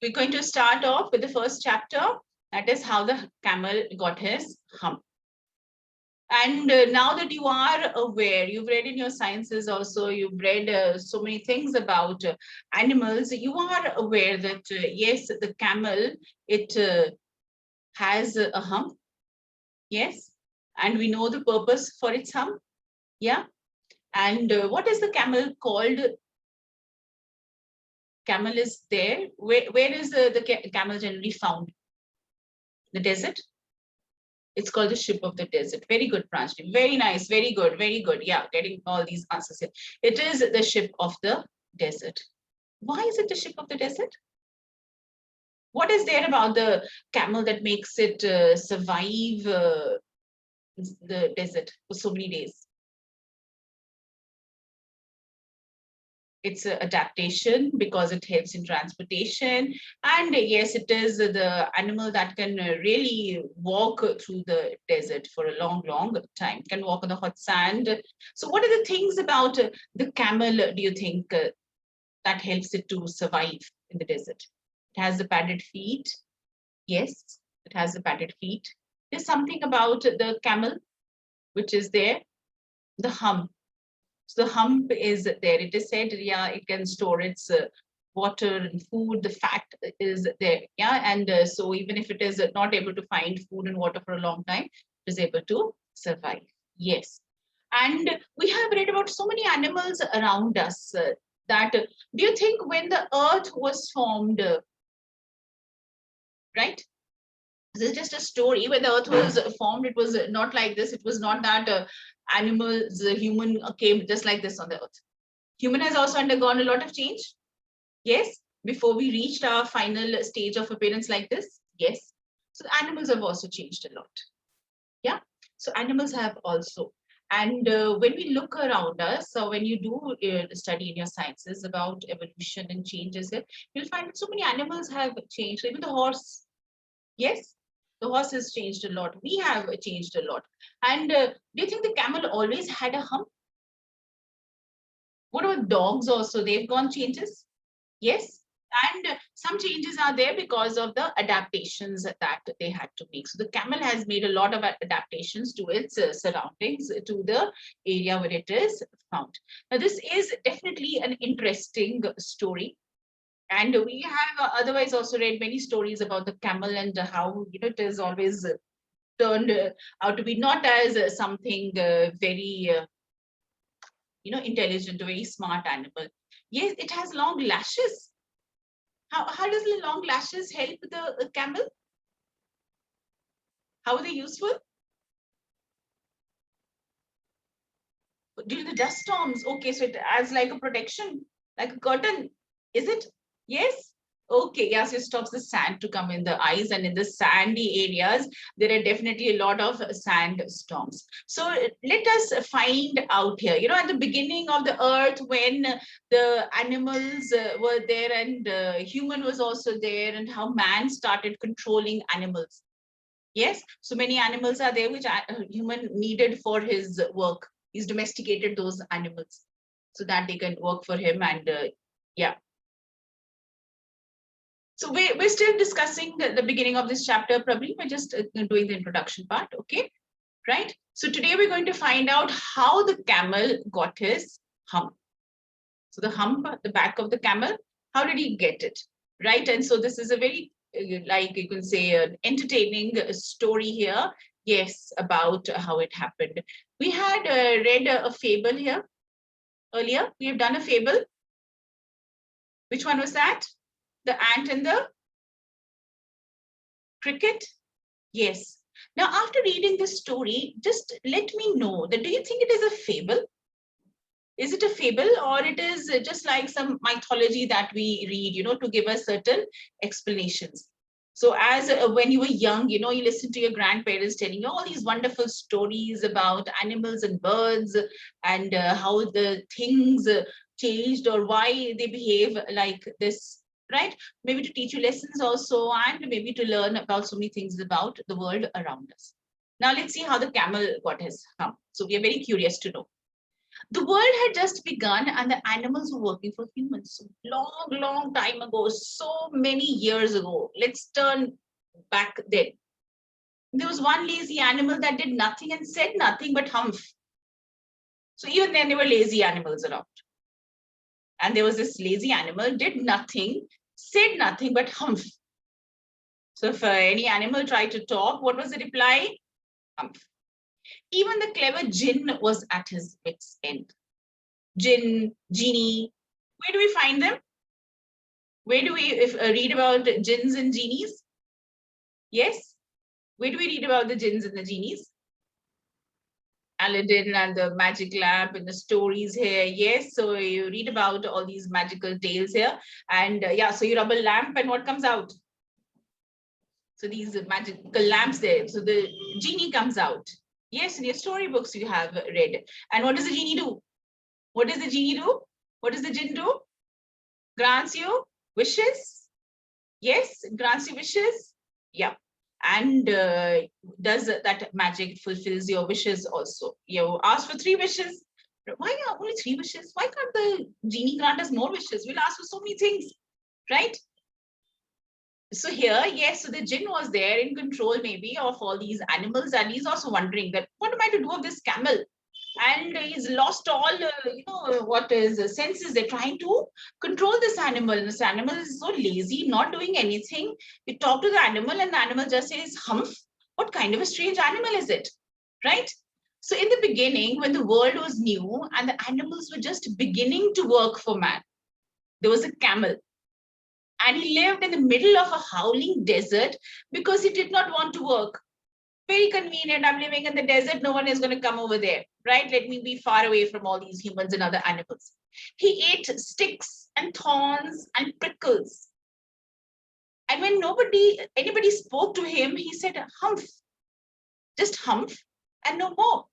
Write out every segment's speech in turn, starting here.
we're going to start off with the first chapter, that is how the camel got his hump. And now that you are aware, you've read in your sciences also, you've read so many things about animals, you are aware that yes, the camel, it has a hump. Yes. And we know the purpose for its hump. Yeah. And what is the camel called? Camel is there. Where is the camel generally found? The desert. It's called the ship of the desert. Very good, Pranjali. Very nice. Very good. Very good. Yeah, getting all these answers here. It is the ship of the desert. Why is it the ship of the desert? What is there about the camel that makes it survive the desert for so many days? It's an adaptation because it helps in transportation. And yes, it is the animal that can really walk through the desert for a long, long time, can walk on the hot sand. So what are the things about the camel, do you think, that helps it to survive in the desert? It has the padded feet. Yes, it has the padded feet. There's something about the camel which is there, the hump. So the hump is there. It is said, yeah, it can store its water and food. The fat is there, yeah. And so even if it is not able to find food and water for a long time, it is able to survive. Yes. And we have read about so many animals around us that, do you think when the earth was formed, right? This is just a story. When the earth was formed, it was not like this. It was not that animals, human came just like this on the earth. Human has also undergone a lot of change. Yes, before we reached our final stage of appearance like this. Yes. So the animals have also changed a lot. Yeah. So animals have also. And when we look around us, so when you do study in your sciences about evolution and changes, you'll find that so many animals have changed. Even the horse. Yes. The horse has changed a lot. We have changed a lot. And do you think the camel always had a hump? What about dogs also? They've gone changes? Yes. And some changes are there because of the adaptations that they had to make. So the camel has made a lot of adaptations to its surroundings, to the area where it is found. Now, this is definitely an interesting story. And we have otherwise also read many stories about the camel and how, you know, it is always turned out to be not as something very, you know, intelligent, a very smart animal. Yes, it has long lashes. How does the long lashes help the camel? How are they useful? During the dust storms. Okay, so it as like a protection, like a curtain. Is it? Yes. Okay, yes, it stops the sand to come in the eyes, and in the sandy areas, there are definitely a lot of sand storms. So let us find out here. You know, at the beginning of the earth, when the animals were there and human was also there, and how man started controlling animals. Yes, so many animals are there which human needed for his work. He's domesticated those animals so that they can work for him. And yeah. So we're still discussing the beginning of this chapter, probably. We're just doing the introduction part, okay? Right? So today we're going to find out how the camel got his hump. So the hump, the back of the camel, how did he get it? Right? And so this is a very, like you can say, an entertaining story here. Yes, about how it happened. We had read a fable here earlier. We have done a fable. Which one was that? The ant and the cricket? Yes. Now, after reading this story, just let me know that, do you think it is a fable? Is it a fable, or it is just like some mythology that we read, you know, to give us certain explanations? So as when you were young, you know, you listen to your grandparents telling you all these wonderful stories about animals and birds, and how the things changed or why they behave like this, right? Maybe to teach you lessons also, and maybe to learn about so many things about the world around us. Now let's see how the camel got his hump. So we are very curious to know. The world had just begun and the animals were working for humans. Long time ago, so many years ago. Let's turn back then. There was one lazy animal that did nothing and said nothing but humph. So even then, there were lazy animals around. And there was this lazy animal, did nothing, said nothing but humph. So if any animal tried to talk, what was the reply? Humph. Even the clever jinn was at his wit's end. Jinn, genie, where do we find them? Where do we read about jinns and genies? Yes? Where do we read about the jinns and the genies? Aladdin and the magic lamp and the stories here. Yes, so you read about all these magical tales here. And yeah, so you rub a lamp and what comes out? So these magical lamps there. So the genie comes out. Yes, in your storybooks you have read. And what does the genie do? What does the genie do? What does the jinn do? Grants you wishes? Yes, grants you wishes? Yeah. And does that magic fulfills your wishes also? You ask for 3 wishes. Why are only 3 wishes? Why can't the genie grant us more wishes? We'll ask for so many things, right? So here, yes, so the jinn was there in control maybe of all these animals, and he's also wondering that what am I to do of this camel? And he's lost all, what is senses. They're trying to control this animal. This animal is so lazy, not doing anything. You talk to the animal, and the animal just says, humph. What kind of a strange animal is it? Right? So in the beginning, when the world was new and the animals were just beginning to work for man, there was a camel. And he lived in the middle of a howling desert because he did not want to work. Very convenient. I'm living in the desert. No one is going to come over there, right? Let me be far away from all these humans and other animals. He ate sticks and thorns and prickles. And when anybody spoke to him, he said, humph, just humph and no more.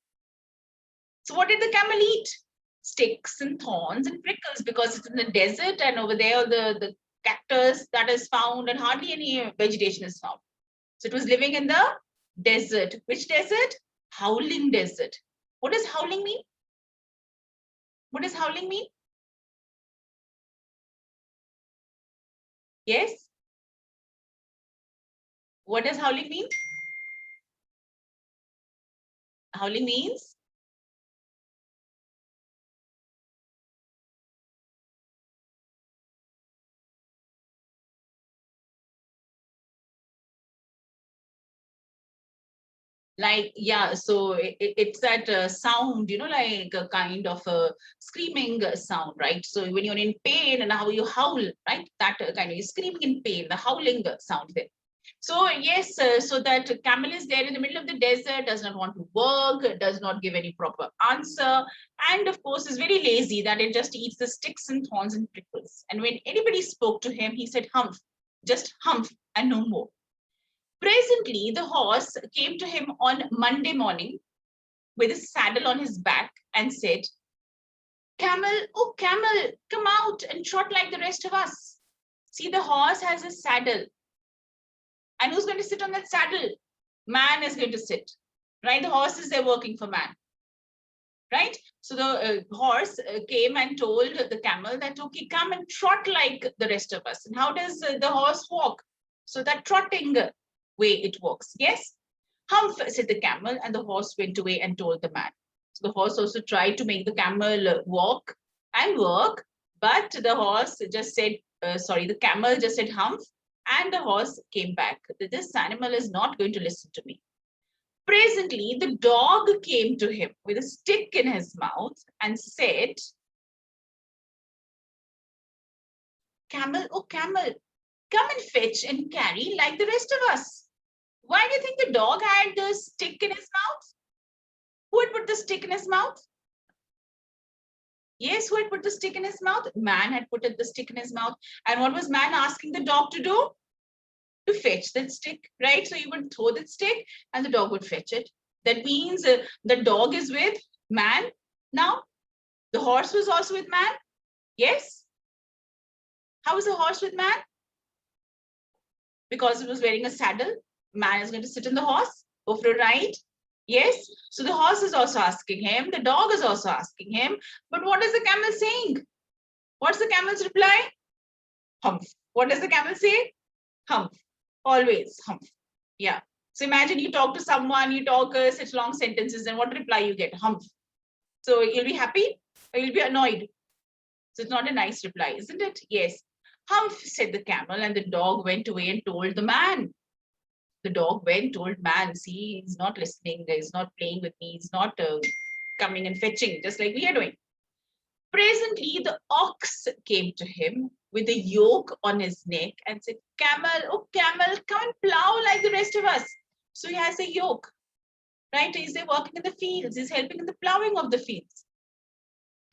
So what did the camel eat? Sticks and thorns and prickles, because it's in the desert and over there the cactus that is found and hardly any vegetation is found. So it was living in the desert. Which desert? Howling desert. What does howling mean? What does howling mean? Yes? What does howling mean? Howling means like, yeah, so it's that sound, like a kind of a screaming sound, right? So when you're in pain and how you howl, right? That kind of, you're screaming in pain, the howling sound there. So yes, so that camel is there in the middle of the desert, does not want to work, does not give any proper answer, and of course is very lazy, that it just eats the sticks and thorns and prickles. And when anybody spoke to him, he said, humph, just humph and no more. Presently, the horse came to him on Monday morning with a saddle on his back and said, camel, oh camel, come out and trot like the rest of us. See, the horse has a saddle. And who's going to sit on that saddle? Man is going to sit, right? The horse is there working for man, right? So the horse came and told the camel that, okay, come and trot like the rest of us. And how does the horse walk? So that trotting way it works. Yes? Humph, said the camel, and the horse went away and told the man. So the horse also tried to make the camel walk and work, but the horse just said, the camel just said humph, and the horse came back. This animal is not going to listen to me. Presently, the dog came to him with a stick in his mouth and said, camel, oh camel, come and fetch and carry like the rest of us. Why do you think the dog had the stick in his mouth? Who had put the stick in his mouth? Yes, who had put the stick in his mouth? Man had put the stick in his mouth. And what was man asking the dog to do? To fetch that stick, right? So you would throw that stick and the dog would fetch it. That means the dog is with man now. The horse was also with man. Yes. How is the horse with man? Because it was wearing a saddle. Man is going to sit on the horse, go for a ride. Yes. So the horse is also asking him. The dog is also asking him. But what is the camel saying? What's the camel's reply? Humph. What does the camel say? Humph. Always humph. Yeah. So imagine you talk to someone, you talk such long sentences, and what reply you get? Humph. So you'll be happy or you'll be annoyed. So it's not a nice reply, isn't it? Yes. Humph, said the camel, and the dog went away and told the man. The dog went, told man, see, he's not listening, he's not playing with me, he's not coming and fetching, just like we are doing. Presently, the ox came to him with a yoke on his neck and said, Camel, oh camel, come and plow like the rest of us. So he has a yoke, right? He's there working in the fields, he's helping in the plowing of the fields.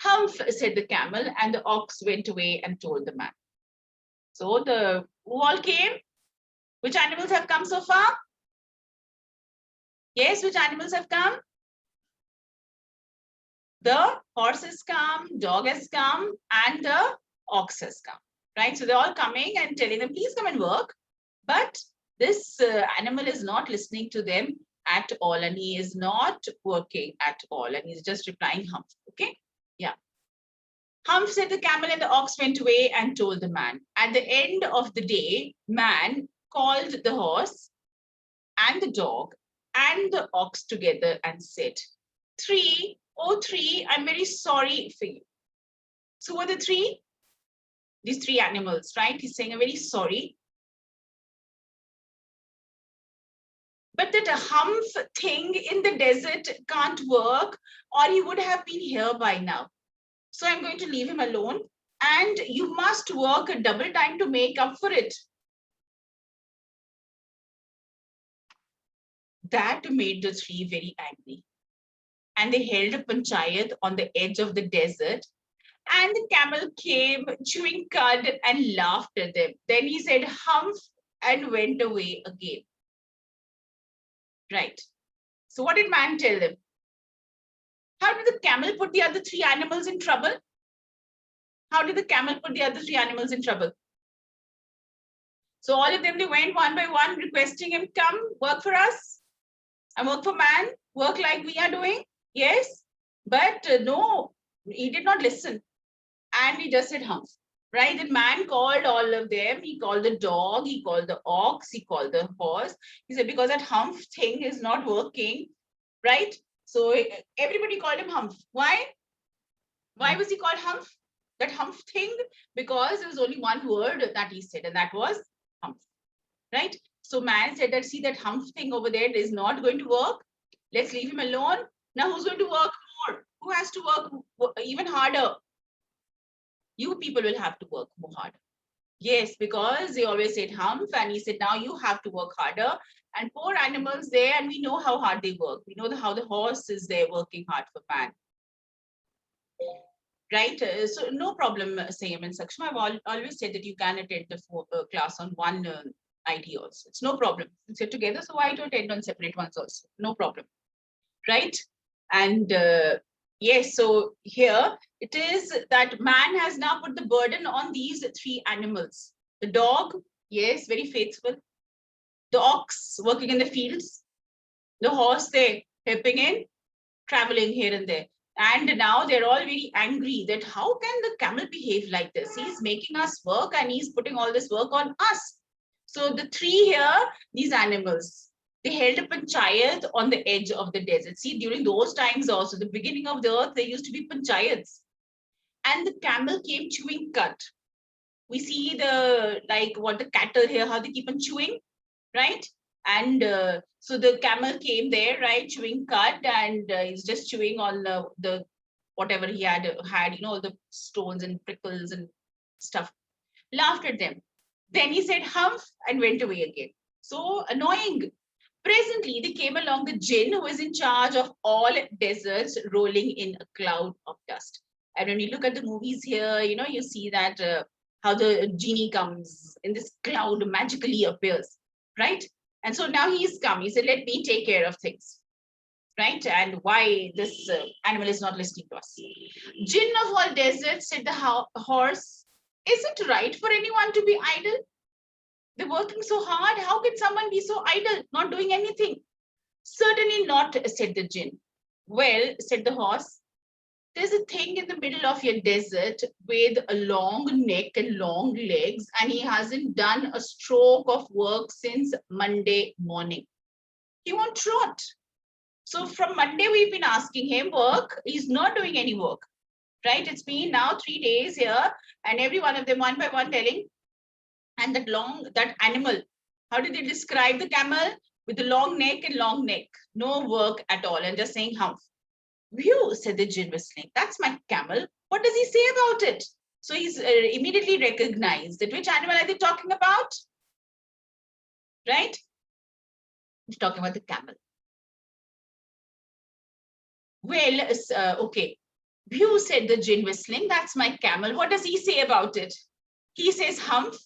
Humph, said the camel, and the ox went away and told the man. So the who all came? Which animals have come so far? Yes, which animals have come? The horse has come, dog has come, and the ox has come, right? So they're all coming and telling them, please come and work. But this animal is not listening to them at all, and he is not working at all, and he's just replying humph, okay? Yeah. Humph, said the camel, and the ox went away and told the man. At the end of the day, man called the horse and the dog and the ox together and said, Three, oh three, I'm very sorry for you. So what are the three? These three animals, right? He's saying, I'm very sorry. But that a humph thing in the desert can't work, or he would have been here by now. So I'm going to leave him alone, and you must work a double time to make up for it. That made the three very angry. And they held a panchayat on the edge of the desert. And the camel came chewing cud and laughed at them. Then he said, humph, and went away again. Right. So what did man tell them? How did the camel put the other three animals in trouble? How did the camel put the other three animals in trouble? So all of them, they went one by one requesting him, come work for us and work for man, work like we are doing. Yes, but no, he did not listen. And he just said humph, right? The man called all of them. He called the dog, he called the ox, he called the horse. He said, because that humph thing is not working, right? So everybody called him humph. Why? Why was he called humph? That humph thing? Because there was only one word that he said, and that was humph, right? So man said that, see, that humph thing over there is not going to work. Let's leave him alone. Now who's going to work more? Who has to work even harder? You people will have to work more harder. Yes, because they always said humph, and he said, now you have to work harder. And poor animals there, and we know how hard they work. We know how the horse is there working hard for man. Right? So no problem, Sayam and Sakshma. I've always said that you can attend the class on one ID also. It's no problem. Since you're together, so why to attend on separate ones also? No problem. Right? And yes, so here it is that man has now put the burden on these three animals. The dog, yes, very faithful. The ox working in the fields. The horse there helping in traveling here and there. And now they're all very angry that how can the camel behave like this? He's making us work and he's putting all this work on us. So the three here, these animals, they held a panchayat on the edge of the desert. See, during those times also, the beginning of the earth, there used to be panchayats. And the camel came chewing cud. We see the, like what the cattle here, how they keep on chewing, right? And so the camel came there, right, chewing cud, and he's just chewing on the whatever he had, all the stones and prickles and stuff. Laughed at them. Then he said humph and went away again. So annoying. Presently, they came along the jinn who was in charge of all deserts, rolling in a cloud of dust. And when you look at the movies here, you see that how the genie comes in this cloud, magically appears, right? And so now he's come. He said, let me take care of things, right? And why this animal is not listening to us. Jinn of all deserts, said the horse, is it right for anyone to be idle? They're working so hard. How can someone be so idle, not doing anything? Certainly not, said the jinn. Well, said the horse, there's a thing in the middle of your desert with a long neck and long legs, and he hasn't done a stroke of work since Monday morning. He won't trot. So from Monday, we've been asking him work. He's not doing any work, right? It's been now 3 days here, and every one of them one by one telling, and that animal, how did they describe the camel? With the long neck and long neck, no work at all, and just saying humph. Whew, said the jinn whistling. That's my camel. What does he say about it? So he's immediately recognized that which animal are they talking about? Right? He's talking about the camel. Well, okay. Whew, said the jinn whistling. That's my camel. What does he say about it? He says humph,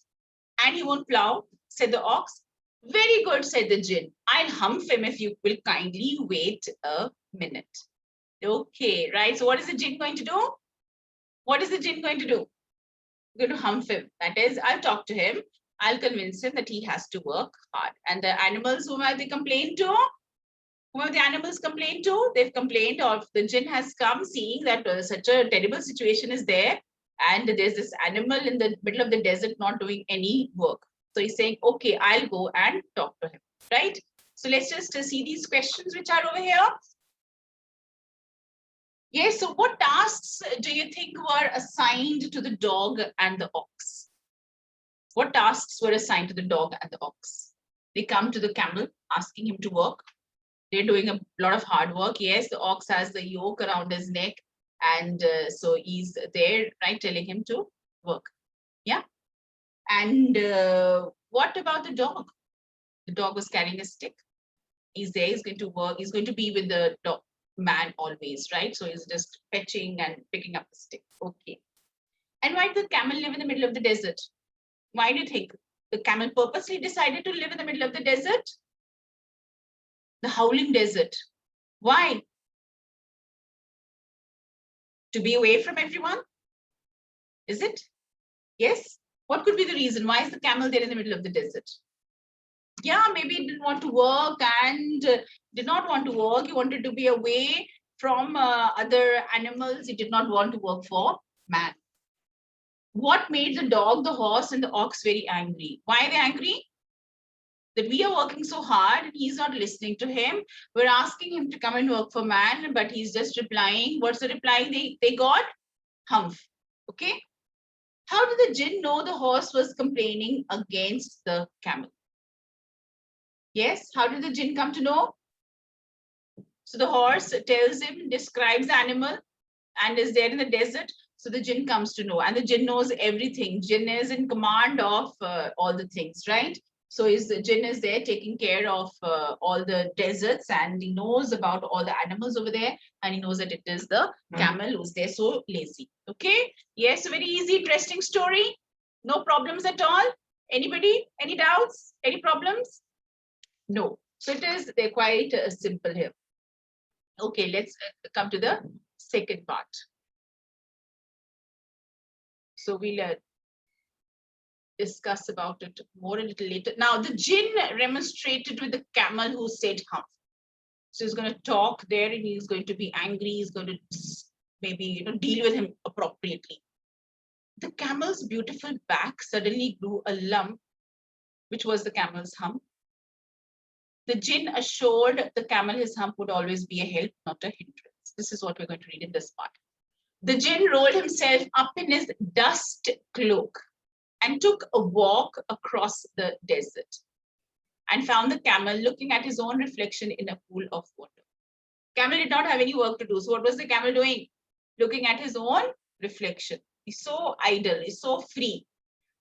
and he won't plow, said the ox. Very good, said the jinn. I'll humph him if you will kindly wait a minute. Okay, right. So what is the jinn going to do? What is the jinn going to do? Going to humph him. That is, I'll talk to him. I'll convince him that he has to work hard. And the animals, whom have they complained to? Whom have the animals complained to? They've complained of the jinn has come seeing that such a terrible situation is there. And there's this animal in the middle of the desert not doing any work. So he's saying, okay, I'll go and talk to him, right? So let's just see these questions which are over here. Yes, so what tasks do you think were assigned to the dog and the ox? What tasks were assigned to the dog and the ox? They come to the camel asking him to work. They're doing a lot of hard work. Yes, the ox has the yoke around his neck, and so he's there, right, telling him to work. Yeah. And what about the dog? The dog was carrying a stick. He's there, he's going to work, he's going to be with the dog man always, right? So he's just fetching and picking up the stick. Okay. And why did the camel live in the middle of the desert? Why do you think the camel purposely decided to live in the middle of the desert? The howling desert. Why? To be away from everyone? Is it? Yes? What could be the reason? Why is the camel there in the middle of the desert? Yeah, maybe he didn't want to work and did not want to work. He wanted to be away from other animals. He did not want to work for man. What made the dog, the horse, and the ox very angry? Why are they angry? That we are working so hard and he's not listening to him. We're asking him to come and work for man, but he's just replying. What's the reply they got? Humph. Okay. How did the jinn know the horse was complaining against the camel? Yes, how did the jinn come to know? So the horse tells him, describes the animal and is there in the desert. So the jinn comes to know, and the jinn knows everything. Jinn is in command of all the things, right? So the jinn is there taking care of all the deserts, and he knows about all the animals over there, and he knows that it is the camel who's there so lazy. Okay. Yes, very easy, interesting story. No problems at all. Anybody? Any doubts? Any problems? No. So they're quite simple here. Okay, let's come to the second part. So we'll discuss about it more a little later. Now, the jinn remonstrated with the camel who said humph. So he's going to talk there and he's going to be angry. He's going to maybe deal with him appropriately. The camel's beautiful back suddenly grew a lump, which was the camel's hump. The jinn assured the camel his hump would always be a help, not a hindrance. This is what we're going to read in this part. The jinn rolled himself up in his dust cloak and took a walk across the desert and found the camel looking at his own reflection in a pool of water. Camel did not have any work to do. So what was the camel doing? Looking at his own reflection. He's so idle. He's so free.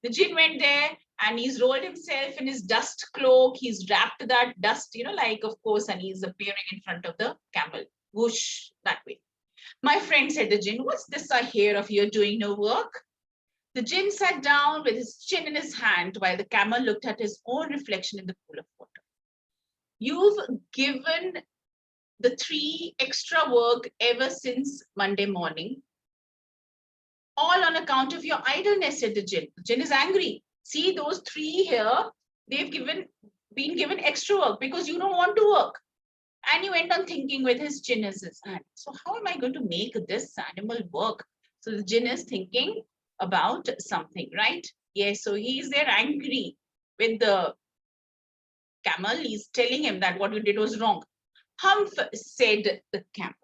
The jinn went there and he's rolled himself in his dust cloak. He's wrapped that dust, like, of course, and he's appearing in front of the camel. Whoosh, that way. My friend, said the jinn, what's this I hear of you doing no work? The jinn sat down with his chin in his hand while the camel looked at his own reflection in the pool of water. You've given the 3 extra work ever since Monday morning, all on account of your idleness, said the jinn. The jinn is angry. See, those 3 here, they've been given extra work because you don't want to work. And he went on thinking with his chin in his hand. So how am I going to make this animal work? So the jinn is thinking about something, right? Yes, so he is there angry with the camel. He's telling him that what you did was wrong. Humph, said the camel.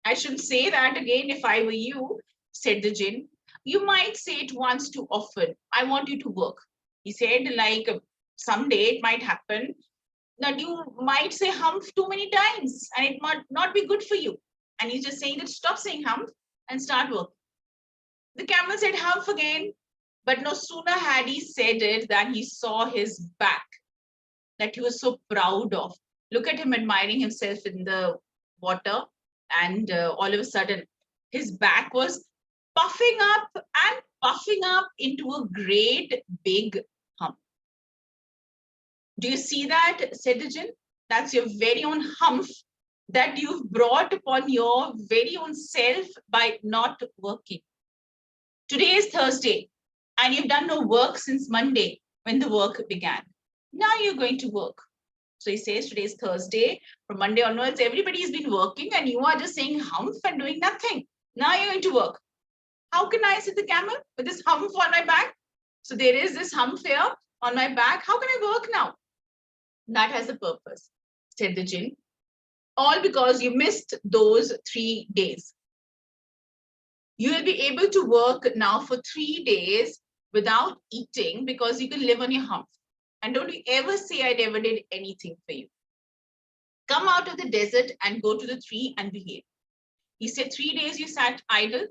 I should say that again if I were you, said the jinn. You might say it once too often. I want you to work. He said, like, someday it might happen that you might say humph too many times and it might not be good for you. And he's just saying that stop saying humph and start work. The camel said humph again, but no sooner had he said it than he saw his back that he was so proud of. Look at him admiring himself in the water, and all of a sudden, his back was puffing up into a great big hump. Do you see that, said the jinn? That's your very own humph that you've brought upon your very own self by not working. Today is Thursday, and you've done no work since Monday when the work began. Now you're going to work. So he says today is Thursday. From Monday onwards, everybody's been working, and you are just saying humph and doing nothing. Now you're going to work. How can I sit the camel with this humph on my back? So there is this humph here on my back. How can I work now? That has a purpose, said the jinn. All because you missed those 3 days. You will be able to work now for 3 days without eating because you can live on your humph. And don't you ever say I never did anything for you. Come out of the desert and go to the tree and behave. He said 3 days you sat idle.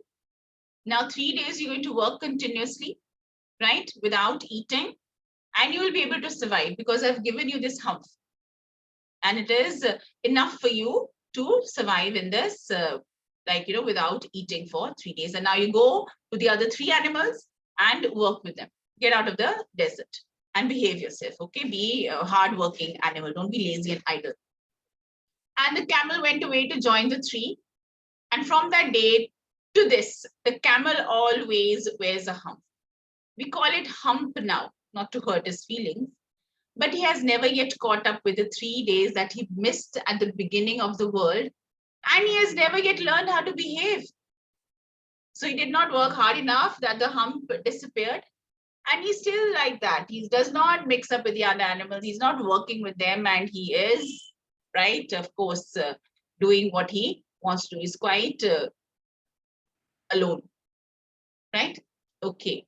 Now 3 days you're going to work continuously, right? Without eating. And you will be able to survive because I've given you this humph. And it is enough for you to survive in this without eating for 3 days. And now you go to the other 3 animals and work with them. Get out of the desert and behave yourself, okay? Be a hardworking animal. Don't be lazy and idle. And the camel went away to join the 3. And from that day to this, the camel always wears a hump. We call it hump now, not to hurt his feelings. But he has never yet caught up with the 3 days that he missed at the beginning of the world. And he has never yet learned how to behave. So he did not work hard enough that the hump disappeared. And he's still like that. He does not mix up with the other animals. He's not working with them. And he is, right, of course, doing what he wants to. He's quite alone, right? Okay.